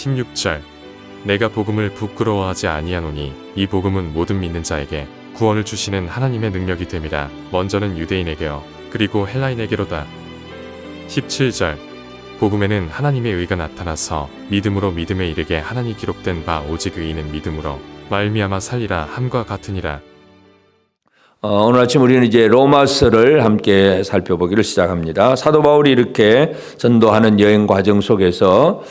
16절 내가 복음을 부끄러워하지 아니하노니 이 복음은 모든 믿는 자에게 구원을 주시는 하나님의 능력이 됨이라. 먼저는 유대인에게요 그리고 헬라인에게로다. 17절 복음에는 하나님의 의가 나타나서 믿음으로 믿음에 이르게 하나니 기록된 바 오직 의인은 믿음으로 말미암아 살리라 함과 같으니라. 오늘 아침 우리는 이제 로마서를 함께 살펴보기를 시작합니다. 사도 바울이 이렇게 전도하는 여행 과정 속에서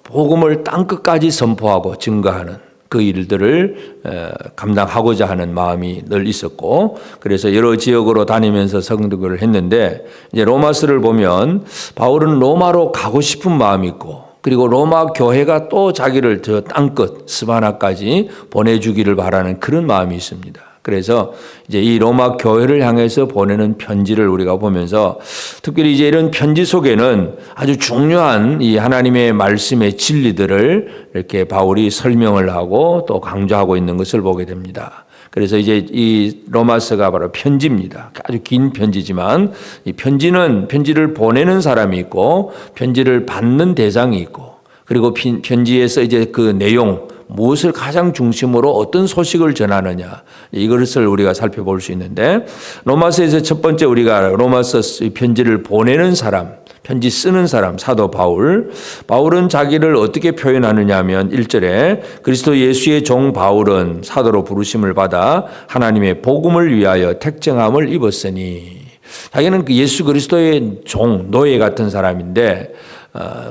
복음을 땅끝까지 선포하고 증거하는 그 일들을 감당하고자 하는 마음이 늘 있었고, 그래서 여러 지역으로 다니면서 성도를 했는데, 이제 로마서를 보면 바울은 로마로 가고 싶은 마음이 있고, 그리고 로마 교회가 또 자기를 저 땅끝 스바나까지 보내주기를 바라는 그런 마음이 있습니다. 그래서 이제 이 로마 교회를 향해서 보내는 편지를 우리가 보면서 특별히 이제 이런 편지 속에는 아주 중요한 이 하나님의 말씀의 진리들을 이렇게 바울이 설명을 하고 또 강조하고 있는 것을 보게 됩니다. 그래서 이제 이 로마서가 바로 편지입니다. 아주 긴 편지지만 이 편지는 편지를 보내는 사람이 있고 편지를 받는 대상이 있고, 그리고 편지에서 이제 그 내용 무엇을 가장 중심으로 어떤 소식을 전하느냐, 이것을 우리가 살펴볼 수 있는데, 로마서에서 첫 번째 우리가 로마서 편지를 보내는 사람, 편지 쓰는 사람 사도 바울은 자기를 어떻게 표현하느냐 하면 1절에 그리스도 예수의 종 바울은 사도로 부르심을 받아 하나님의 복음을 위하여 택정함을 입었으니, 자기는 그 예수 그리스도의 종, 노예 같은 사람인데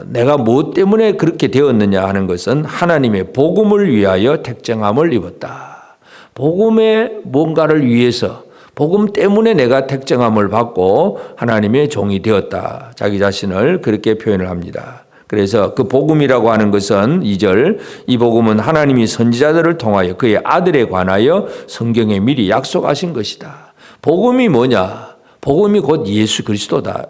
내가 무엇 때문에 그렇게 되었느냐 하는 것은 하나님의 복음을 위하여 택정함을 입었다. 복음의 뭔가를 위해서, 복음 때문에 내가 택정함을 받고 하나님의 종이 되었다. 자기 자신을 그렇게 표현을 합니다. 그래서 그 복음이라고 하는 것은 2절, 이 복음은 하나님이 선지자들을 통하여 그의 아들에 관하여 성경에 미리 약속하신 것이다. 복음이 뭐냐? 복음이 곧 예수 그리스도다.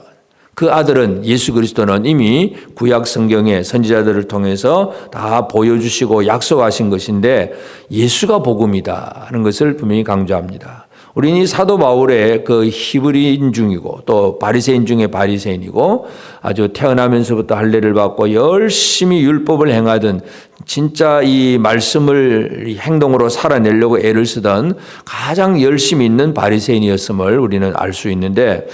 그 아들은 예수 그리스도는 이미 구약 성경의 선지자들을 통해서 다 보여주시고 약속하신 것인데 예수가 복음이다 하는 것을 분명히 강조합니다. 우리는 이 사도 바울의 그 히브리인 중이고 또 바리새인 중에 바리새인이고 아주 태어나면서부터 할례를 받고 열심히 율법을 행하던, 진짜 이 말씀을 행동으로 살아내려고 애를 쓰던 가장 열심히 있는 바리새인이었음을 우리는 알 수 있는데,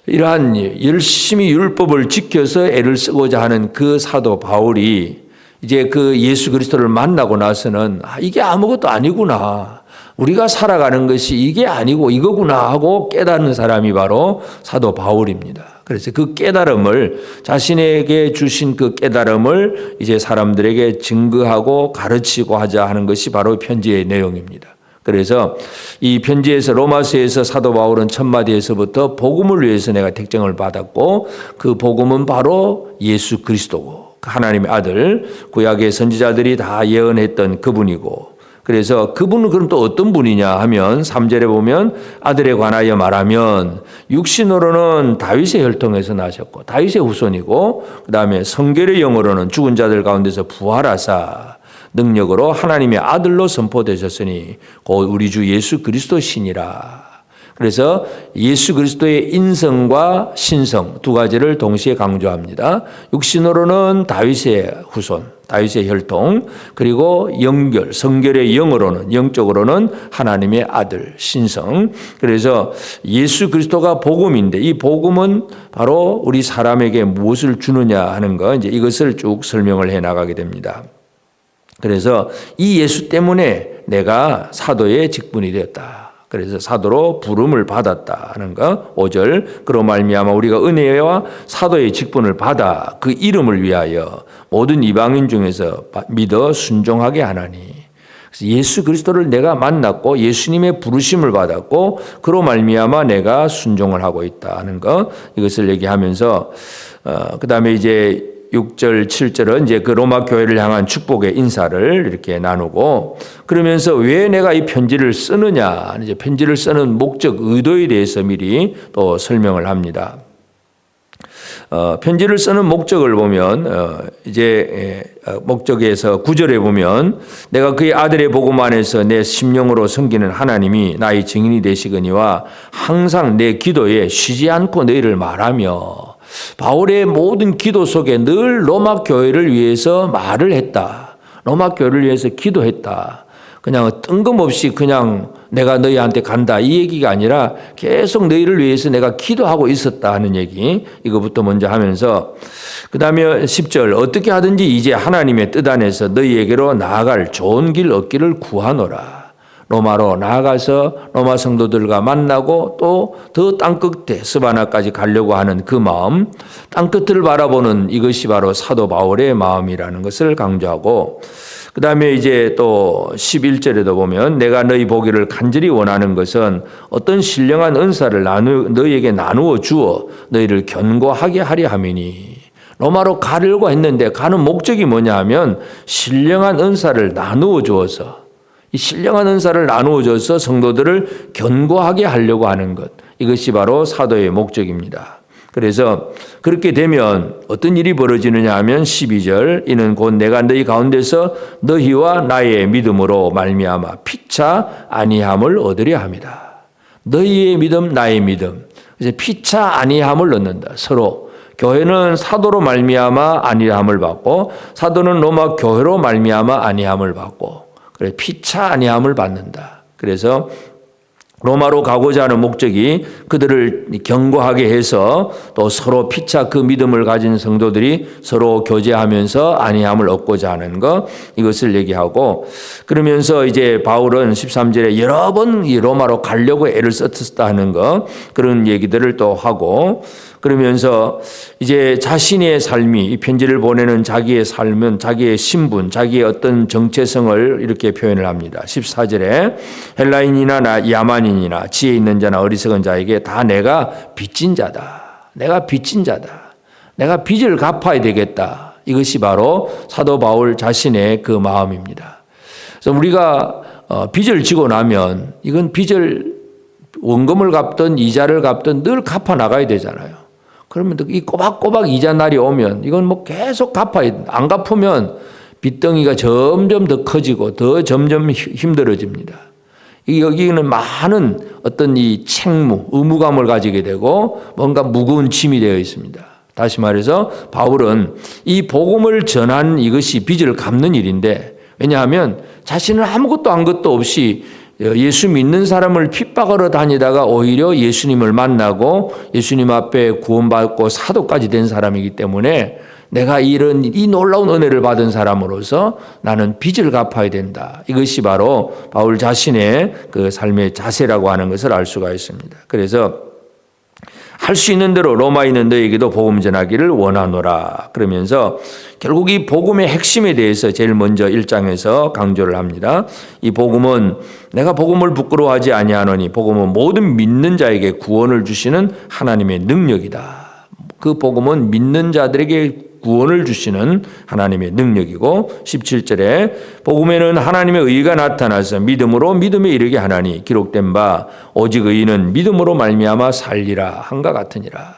이러한 열심히 율법을 지켜서 애를 쓰고자 하는 그 사도 바울이 이제 그 예수 그리스도를 만나고 나서는 이게 아무것도 아니구나, 우리가 살아가는 것이 이게 아니고 이거구나 하고 깨닫는 사람이 바로 사도 바울입니다. 그래서 그 깨달음을, 자신에게 주신 그 깨달음을 이제 사람들에게 증거하고 가르치고 하자 하는 것이 바로 편지의 내용입니다. 그래서 이 편지에서, 로마서에서 사도 바울은 첫 마디에서부터 복음을 위해서 내가 택정을 받았고 그 복음은 바로 예수 그리스도고 하나님의 아들, 구약의 선지자들이 다 예언했던 그분이고, 그래서 그분은 그럼 또 어떤 분이냐 하면 3절에 보면 아들에 관하여 말하면 육신으로는 다윗의 혈통에서 나셨고 다윗의 후손이고, 그 다음에 성결의 영으로는 죽은 자들 가운데서 부활하사 능력으로 하나님의 아들로 선포되셨으니 곧 우리 주 예수 그리스도시니라. 그래서 예수 그리스도의 인성과 신성 두 가지를 동시에 강조합니다. 육신으로는 다윗의 후손, 다윗의 혈통, 그리고 영결, 성결의 영으로는, 영적으로는 하나님의 아들, 신성. 그래서 예수 그리스도가 복음인데 이 복음은 바로 우리 사람에게 무엇을 주느냐 하는 거, 이제 이것을 쭉 설명을 해 나가게 됩니다. 그래서 이 예수 때문에 내가 사도의 직분이 되었다. 그래서 사도로 부름을 받았다 하는 거. 5절, 그로 말미암아 우리가 은혜와 사도의 직분을 받아 그 이름을 위하여 모든 이방인 중에서 믿어 순종하게 하나니. 그래서 예수 그리스도를 내가 만났고 예수님의 부르심을 받았고 그로 말미암아 내가 순종을 하고 있다 하는 거, 이것을 얘기하면서 그 다음에 이제 6절, 7절은 이제 그 로마 교회를 향한 축복의 인사를 이렇게 나누고, 그러면서 왜 내가 이 편지를 쓰느냐, 이제 편지를 쓰는 목적, 의도에 대해서 미리 또 설명을 합니다. 편지를 쓰는 목적을 보면 이제 목적에서 9절에 보면 내가 그의 아들의 복음 안에서 내 심령으로 섬기는 하나님이 나의 증인이 되시거니와 항상 내 기도에 쉬지 않고 너희를 말하며, 바울의 모든 기도 속에 늘 로마 교회를 위해서 말을 했다. 로마 교회를 위해서 기도했다. 그냥 뜬금없이 그냥 내가 너희한테 간다 이 얘기가 아니라 계속 너희를 위해서 내가 기도하고 있었다 하는 얘기, 이거부터 먼저 하면서 그 다음에 10절 어떻게 하든지 이제 하나님의 뜻 안에서 너희에게로 나아갈 좋은 길 얻기를 구하노라. 로마로 나아가서 로마 성도들과 만나고 또 더 땅끝에 스바나까지 가려고 하는 그 마음, 땅끝을 바라보는 이것이 바로 사도 바울의 마음이라는 것을 강조하고, 그 다음에 이제 또 11절에도 보면 내가 너희 보기를 간절히 원하는 것은 어떤 신령한 은사를 너희에게 나누어 주어 너희를 견고하게 하려 함이니. 로마로 가려고 했는데 가는 목적이 뭐냐 하면 신령한 은사를 나누어 주어서, 이 신령한 은사를 나누어 줘서 성도들을 견고하게 하려고 하는 것, 이것이 바로 사도의 목적입니다. 그래서 그렇게 되면 어떤 일이 벌어지느냐 하면 12절 이는 곧 내가 너희 가운데서 너희와 나의 믿음으로 말미암아 피차 아니함을 얻으려 합니다. 너희의 믿음, 나의 믿음, 이제 피차 아니함을 얻는다. 서로 교회는 사도로 말미암아 아니함을 받고 사도는 로마 교회로 말미암아 아니함을 받고, 그래 피차 아니함을 받는다. 그래서 로마로 가고자 하는 목적이 그들을 견고하게 해서 또 서로 피차 그 믿음을 가진 성도들이 서로 교제하면서 안위함을 얻고자 하는 것, 이것을 얘기하고, 그러면서 이제 바울은 13절에 여러 번 이 로마로 가려고 애를 썼다 하는 것, 그런 얘기들을 또 하고, 그러면서 이제 자신의 삶이, 이 편지를 보내는 자기의 삶은 자기의 신분, 자기의 어떤 정체성을 이렇게 표현을 합니다. 14절에 헬라인이나 야만인이나 지혜 있는 자나 어리석은 자에게 다 내가 빚진 자다. 내가 빚진 자다. 내가 빚을 갚아야 되겠다. 이것이 바로 사도 바울 자신의 그 마음입니다. 그래서 우리가 빚을 지고 나면 이건 빚을 원금을 갚든 이자를 갚든 늘 갚아 나가야 되잖아요. 그러면 이 꼬박꼬박 이자 날이 오면 이건 뭐 계속 갚아야 돼. 안 갚으면 빚덩이가 점점 더 커지고 더 점점 힘들어집니다. 여기는 많은 어떤 이 책무, 의무감을 가지게 되고 뭔가 무거운 짐이 되어 있습니다. 다시 말해서 바울은 이 복음을 전한 이것이 빚을 갚는 일인데, 왜냐하면 자신은 아무것도 없이 예수 믿는 사람을 핍박하러 다니다가 오히려 예수님을 만나고 예수님 앞에 구원받고 사도까지 된 사람이기 때문에 내가 이 놀라운 은혜를 받은 사람으로서 나는 빚을 갚아야 된다. 이것이 바로 바울 자신의 그 삶의 자세라고 하는 것을 알 수가 있습니다. 그래서 할 수 있는 대로 로마에 있는 너에게도 복음 전하기를 원하노라. 그러면서 결국 이 복음의 핵심에 대해서 제일 먼저 1장에서 강조를 합니다. 이 복음은 내가 복음을 부끄러워하지 아니하노니 복음은 모든 믿는 자에게 구원을 주시는 하나님의 능력이다. 그 복음은 믿는 자들에게 구원을 주시는 하나님의 능력이고, 17절에 복음에는 하나님의 의가 나타나서 믿음으로 믿음에 이르게 하나니 기록된 바 오직 의인은 믿음으로 말미암아 살리라 한가 같으니라.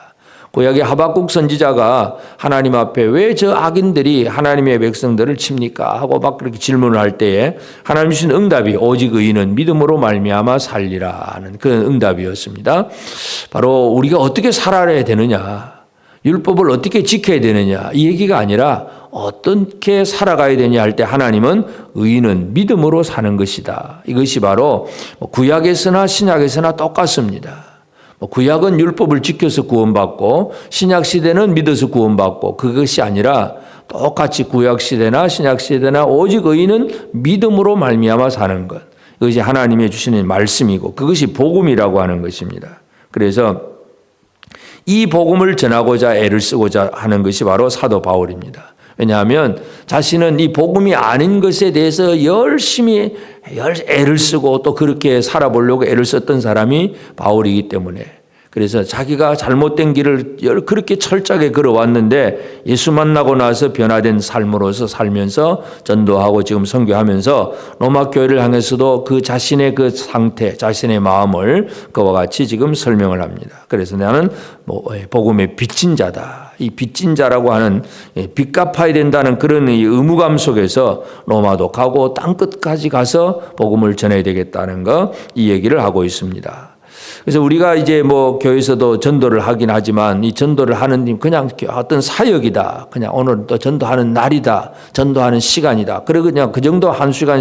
구약의 하박국 선지자가 하나님 앞에 왜 저 악인들이 하나님의 백성들을 칩니까 하고 막 그렇게 질문을 할 때에 하나님 주신 응답이 오직 의인은 믿음으로 말미암아 살리라 하는 그런 응답이었습니다. 바로 우리가 어떻게 살아야 되느냐, 율법을 어떻게 지켜야 되느냐 이 얘기가 아니라 어떻게 살아가야 되냐 할 때 하나님은 의인은 믿음으로 사는 것이다. 이것이 바로 구약에서나 신약에서나 똑같습니다. 구약은 율법을 지켜서 구원받고 신약시대는 믿어서 구원받고, 그것이 아니라 똑같이 구약시대나 신약시대나 오직 의인은 믿음으로 말미암아 사는 것, 이것이 하나님의 주시는 말씀이고 그것이 복음이라고 하는 것입니다. 그래서 이 복음을 전하고자 애를 쓰고자 하는 것이 바로 사도 바울입니다. 왜냐하면 자신은 이 복음이 아닌 것에 대해서 열심히 애를 쓰고 또 그렇게 살아보려고 애를 썼던 사람이 바울이기 때문에, 그래서 자기가 잘못된 길을 그렇게 철저하게 걸어왔는데 예수 만나고 나서 변화된 삶으로서 살면서 전도하고 지금 선교하면서 로마 교회를 향해서도 그 자신의 그 상태, 자신의 마음을 그와 같이 지금 설명을 합니다. 그래서 나는 복음의 빚진 자다. 이 빚진 자라고 하는 빚 갚아야 된다는 그런 의무감 속에서 로마도 가고 땅끝까지 가서 복음을 전해야 되겠다는 거, 이 얘기를 하고 있습니다. 그래서 우리가 이제 뭐 교회에서도 전도를 하긴 하지만 이 전도를 하는 그냥 어떤 사역이다. 그냥 오늘 또 전도하는 날이다. 전도하는 시간이다. 그리고 그냥 그 정도 한 시간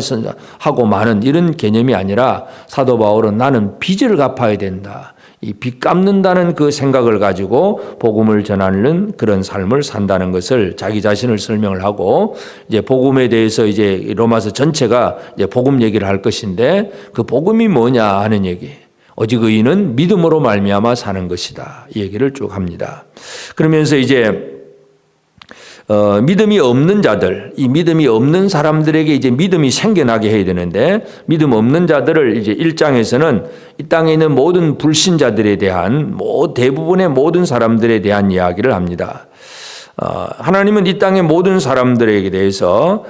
하고 마는 이런 개념이 아니라 사도 바울은 나는 빚을 갚아야 된다. 이 빚 갚는다는 그 생각을 가지고 복음을 전하는 그런 삶을 산다는 것을 자기 자신을 설명을 하고 이제 복음에 대해서 이제 로마서 전체가 이제 복음 얘기를 할 것인데 그 복음이 뭐냐 하는 얘기. 오직 의인은 믿음으로 말미암아 사는 것이다. 이 얘기를 쭉 합니다. 그러면서 이제 믿음이 없는 자들, 이 믿음이 없는 사람들에게 이제 믿음이 생겨나게 해야 되는데 믿음 없는 자들을 이제 1장에서는 이 땅에 있는 모든 불신자들에 대한 대부분의 모든 사람들에 대한 이야기를 합니다. 하나님은 이 땅의 모든 사람들에게 대해서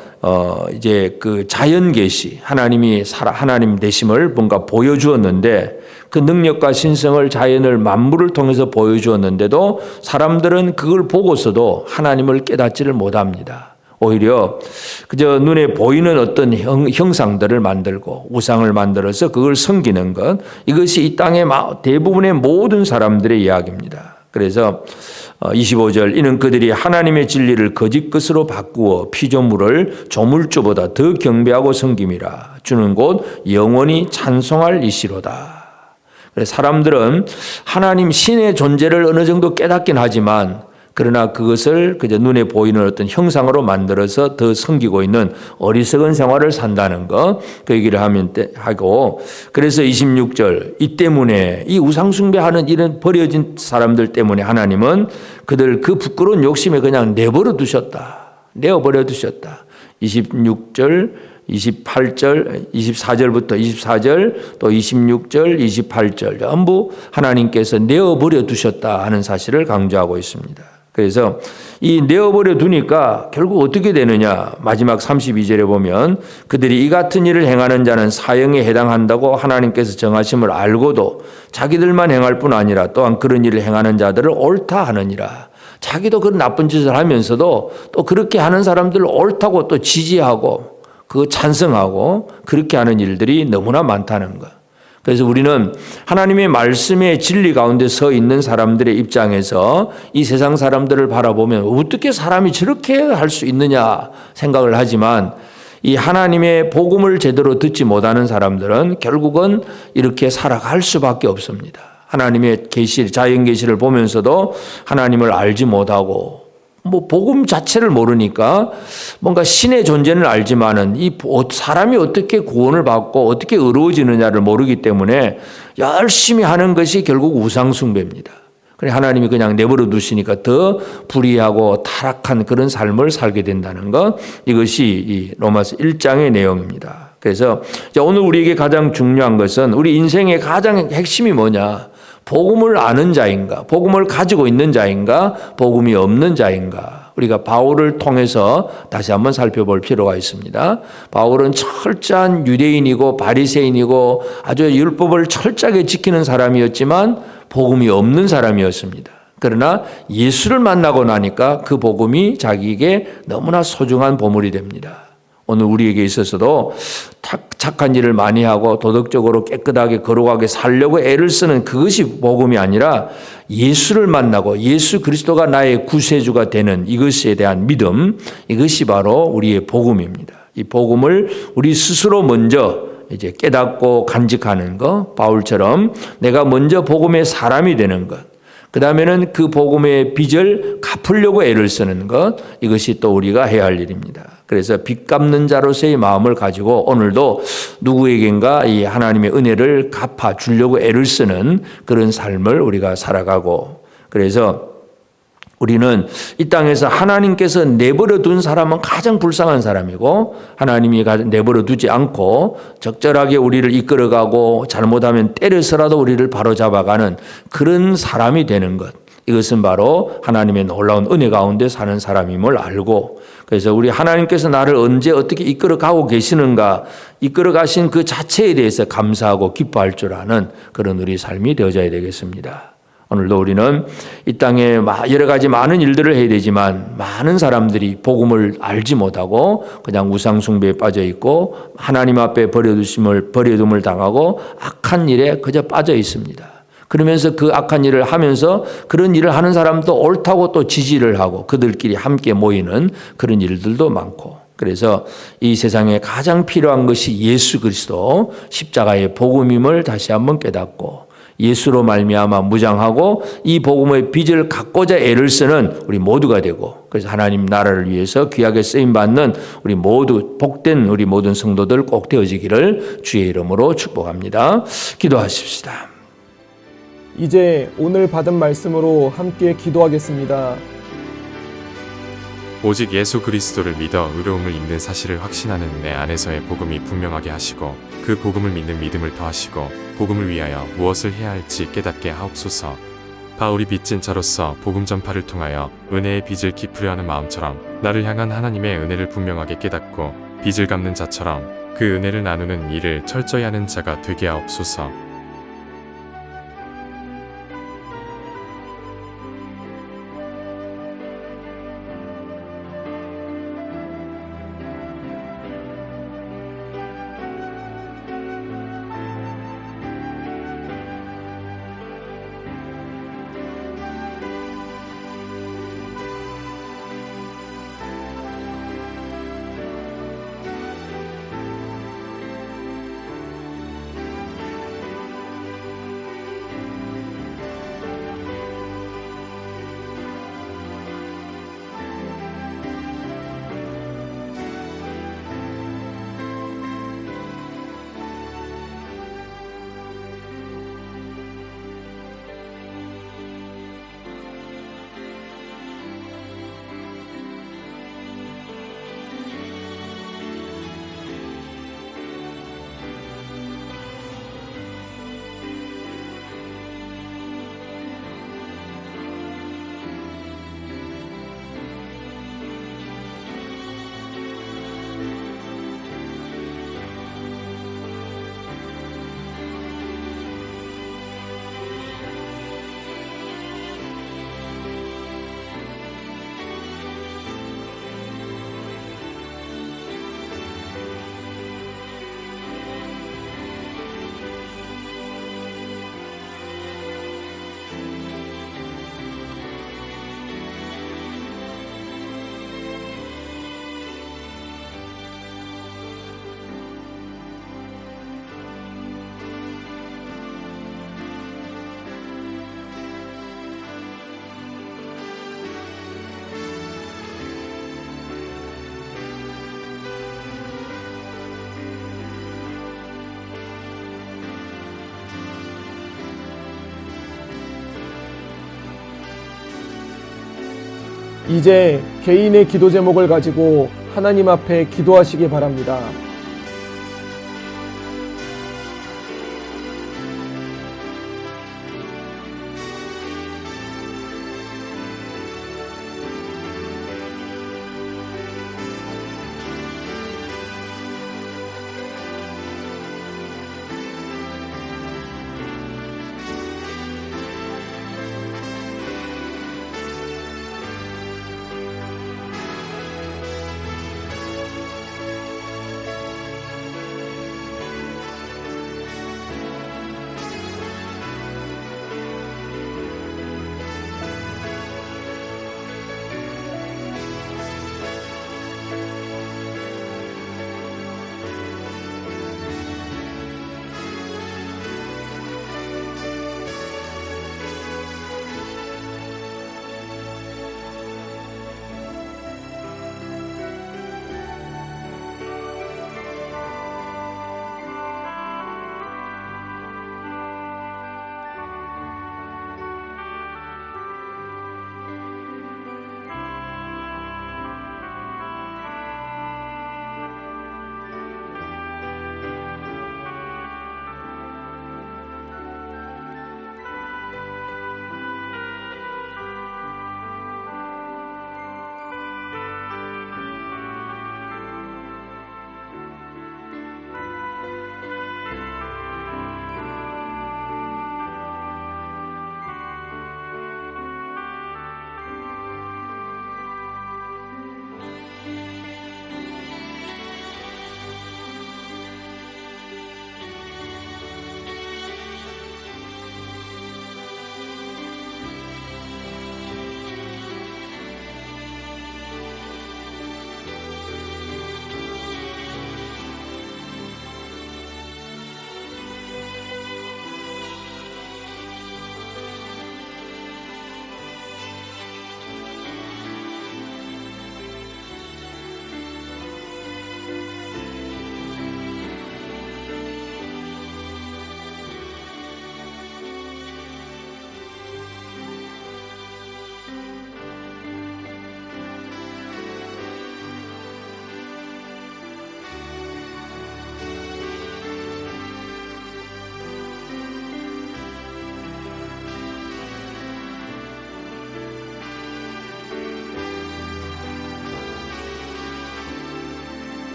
이제 그 자연 계시, 하나님 되심을 뭔가 보여주었는데 그 능력과 신성을 자연을 만물을 통해서 보여주었는데도 사람들은 그걸 보고서도 하나님을 깨닫지를 못합니다. 오히려 그저 눈에 보이는 어떤 형상들을 만들고 우상을 만들어서 그걸 섬기는 것, 이것이 이 땅의 대부분의 모든 사람들의 이야기입니다. 그래서 25절 이는 그들이 하나님의 진리를 거짓 것으로 바꾸어 피조물을 조물주보다 더 경배하고 섬김이라. 주는 곧 영원히 찬송할 이시로다. 그래서 사람들은 하나님 신의 존재를 어느 정도 깨닫긴 하지만 그러나 그것을 그저 눈에 보이는 어떤 형상으로 만들어서 더 섬기고 있는 어리석은 생활을 산다는 것, 그 얘기를 하고, 그래서 26절 이 때문에 이 우상 숭배하는 이런 버려진 사람들 때문에 하나님은 그들 그 부끄러운 욕심에 그냥 내버려 두셨다. 26절 28절, 24절부터 24절, 또 26절, 28절 전부 하나님께서 내어버려 두셨다 하는 사실을 강조하고 있습니다. 그래서 이 내어버려 두니까 결국 어떻게 되느냐. 마지막 32절에 보면 그들이 이 같은 일을 행하는 자는 사형에 해당한다고 하나님께서 정하심을 알고도 자기들만 행할 뿐 아니라 또한 그런 일을 행하는 자들을 옳다 하느니라. 자기도 그런 나쁜 짓을 하면서도 또 그렇게 하는 사람들을 옳다고 또 지지하고 그 찬성하고 그렇게 하는 일들이 너무나 많다는 것. 그래서 우리는 하나님의 말씀의 진리 가운데 서 있는 사람들의 입장에서 이 세상 사람들을 바라보면 어떻게 사람이 저렇게 할 수 있느냐 생각을 하지만 이 하나님의 복음을 제대로 듣지 못하는 사람들은 결국은 이렇게 살아갈 수밖에 없습니다. 하나님의 계시, 자연 계시를 보면서도 하나님을 알지 못하고 복음 자체를 모르니까 뭔가 신의 존재는 알지만은 이 사람이 어떻게 구원을 받고 어떻게 의로워지느냐를 모르기 때문에 열심히 하는 것이 결국 우상숭배입니다. 그래 하나님이 그냥 내버려 두시니까 더 불의하고 타락한 그런 삶을 살게 된다는 것, 이것이 이 로마서 1장의 내용입니다. 그래서 오늘 우리에게 가장 중요한 것은 우리 인생의 가장 핵심이 뭐냐? 복음을 아는 자인가? 복음을 가지고 있는 자인가? 복음이 없는 자인가? 우리가 바울을 통해서 다시 한번 살펴볼 필요가 있습니다. 바울은 철저한 유대인이고 바리새인이고 아주 율법을 철저하게 지키는 사람이었지만 복음이 없는 사람이었습니다. 그러나 예수를 만나고 나니까 그 복음이 자기에게 너무나 소중한 보물이 됩니다. 오늘 우리에게 있어서도 착한 일을 많이 하고 도덕적으로 깨끗하게 거룩하게 살려고 애를 쓰는 그것이 복음이 아니라 예수를 만나고 예수 그리스도가 나의 구세주가 되는 이것에 대한 믿음, 이것이 바로 우리의 복음입니다. 이 복음을 우리 스스로 먼저 이제 깨닫고 간직하는 것, 바울처럼 내가 먼저 복음의 사람이 되는 것, 그 다음에는 그 복음의 빚을 갚으려고 애를 쓰는 것, 이것이 또 우리가 해야 할 일입니다. 그래서 빚 갚는 자로서의 마음을 가지고 오늘도 누구에겐가 이 하나님의 은혜를 갚아 주려고 애를 쓰는 그런 삶을 우리가 살아가고, 그래서 우리는 이 땅에서 하나님께서 내버려 둔 사람은 가장 불쌍한 사람이고 하나님이 내버려 두지 않고 적절하게 우리를 이끌어가고 잘못하면 때려서라도 우리를 바로잡아가는 그런 사람이 되는 것, 이것은 바로 하나님의 놀라운 은혜 가운데 사는 사람임을 알고, 그래서 우리 하나님께서 나를 언제 어떻게 이끌어가고 계시는가, 이끌어가신 그 자체에 대해서 감사하고 기뻐할 줄 아는 그런 우리 삶이 되어져야 되겠습니다. 오늘도 우리는 이 땅에 여러 가지 많은 일들을 해야 되지만 많은 사람들이 복음을 알지 못하고 그냥 우상 숭배에 빠져 있고 하나님 앞에 버려둠을 당하고 악한 일에 그저 빠져 있습니다. 그러면서 그 악한 일을 하면서 그런 일을 하는 사람도 옳다고 또 지지를 하고 그들끼리 함께 모이는 그런 일들도 많고, 그래서 이 세상에 가장 필요한 것이 예수 그리스도 십자가의 복음임을 다시 한번 깨닫고 예수로 말미암아 무장하고 이 복음의 빚을 갚고자 애를 쓰는 우리 모두가 되고, 그래서 하나님 나라를 위해서 귀하게 쓰임받는 우리 모두 복된 우리 모든 성도들 꼭 되어지기를 주의 이름으로 축복합니다. 기도하십시다. 이제 오늘 받은 말씀으로 함께 기도하겠습니다. 오직 예수 그리스도를 믿어 의로움을 입는 사실을 확신하는 내 안에서의 복음이 분명하게 하시고 그 복음을 믿는 믿음을 더하시고 복음을 위하여 무엇을 해야 할지 깨닫게 하옵소서. 바울이 빚진 자로서 복음 전파를 통하여 은혜의 빚을 갚으려 하는 마음처럼 나를 향한 하나님의 은혜를 분명하게 깨닫고 빚을 갚는 자처럼 그 은혜를 나누는 일을 철저히 하는 자가 되게 하옵소서. 이제 개인의 기도 제목을 가지고 하나님 앞에 기도하시기 바랍니다.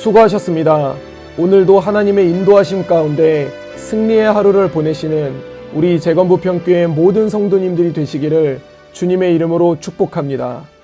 수고하셨습니다. 오늘도 하나님의 인도하심 가운데 승리의 하루를 보내시는 우리 재건부평교회 모든 성도님들이 되시기를 주님의 이름으로 축복합니다.